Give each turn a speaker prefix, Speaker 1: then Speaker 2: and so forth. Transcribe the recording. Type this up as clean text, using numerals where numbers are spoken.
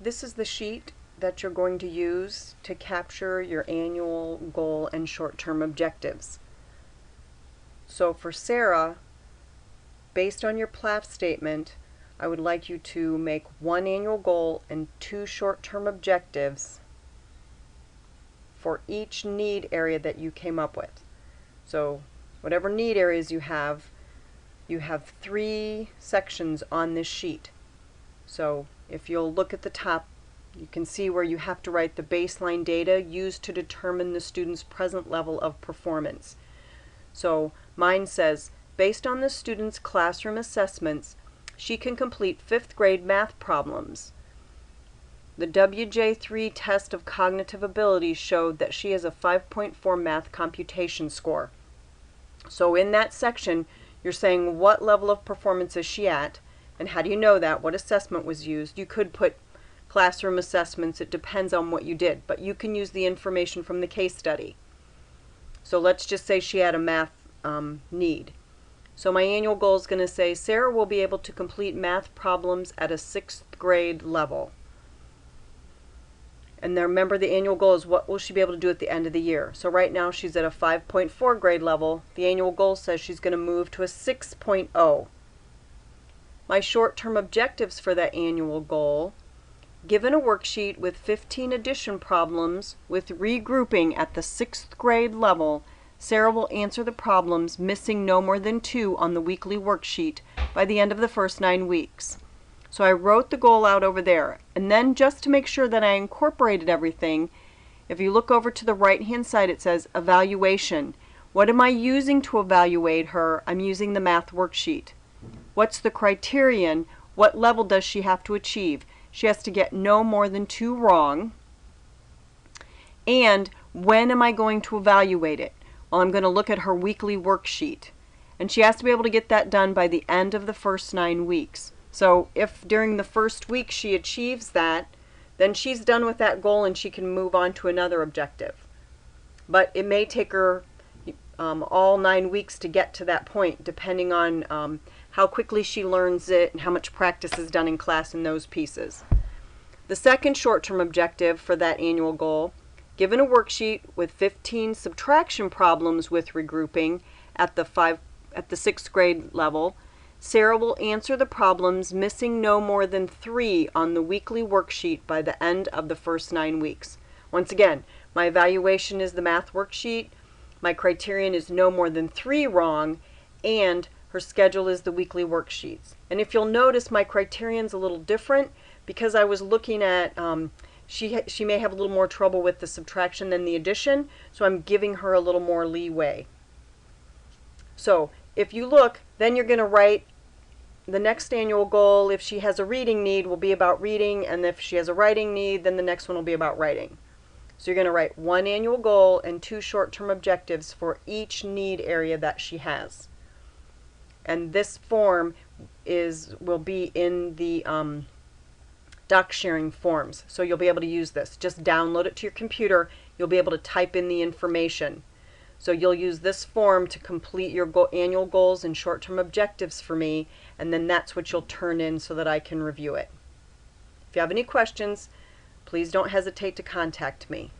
Speaker 1: This is the sheet that you're going to use to capture your annual goal and short-term objectives. So for Sarah, based on your PLAF statement, I would like you to make one annual goal and 2 short-term objectives for each need area that you came up with. So whatever need areas you have 3 sections on this sheet. So if you'll look at the top, you can see where you have to write the baseline data used to determine the student's present level of performance. So mine says, based on the student's classroom assessments, she can complete 5th grade math problems. The WJ3 test of cognitive abilities showed that she has a 5.4 math computation score. So in that section, you're saying what level of performance is she at, and how do you know that? What assessment was used? You could put classroom assessments. It depends on what you did, but you can use the information from the case study. So let's just say she had a math need. So my annual goal is going to say Sarah will be able to complete math problems at a 6th grade level. And then remember, the annual goal is what will she be able to do at the end of the year. So right now she's at a 5.4 grade level. The annual goal says she's going to move to a 6.0. My short-term objectives for that annual goal: given a worksheet with 15 addition problems with regrouping at the 6th grade level, Sarah will answer the problems, missing no more than 2 on the weekly worksheet by the end of the first 9 weeks. So I wrote the goal out over there. And then, just to make sure that I incorporated everything, if you look over to the right-hand side, it says evaluation. What am I using to evaluate her? I'm using the math worksheet. What's the criterion? What level does she have to achieve? She has to get no more than 2 wrong. And when am I going to evaluate it? Well, I'm going to look at her weekly worksheet. And she has to be able to get that done by the end of the first 9 weeks. So if during the first week she achieves that, then she's done with that goal and she can move on to another objective. But it may take her all 9 weeks to get to that point, depending on how quickly she learns it and how much practice is done in class in those pieces. The second short-term objective for that annual goal: given a worksheet with 15 subtraction problems with regrouping at the 6th grade level, Sarah will answer the problems, missing no more than 3 on the weekly worksheet by the end of the first 9 weeks. Once again, my evaluation is the math worksheet, my criterion is no more than 3 wrong, and her schedule is the weekly worksheets. And if you'll notice, my criterion's a little different because I was looking at, she may have a little more trouble with the subtraction than the addition, so I'm giving her a little more leeway. So if you look, then you're going to write the next annual goal. If she has a reading need, will be about reading, and if she has a writing need, then the next one will be about writing. So you're going to write 1 annual goal and 2 short-term objectives for each need area that she has. And this form will be in the doc sharing forms, so you'll be able to use this. Just download it to your computer. You'll be able to type in the information. So you'll use this form to complete your annual goals and short-term objectives for me, and then that's what you'll turn in so that I can review it. If you have any questions, please don't hesitate to contact me.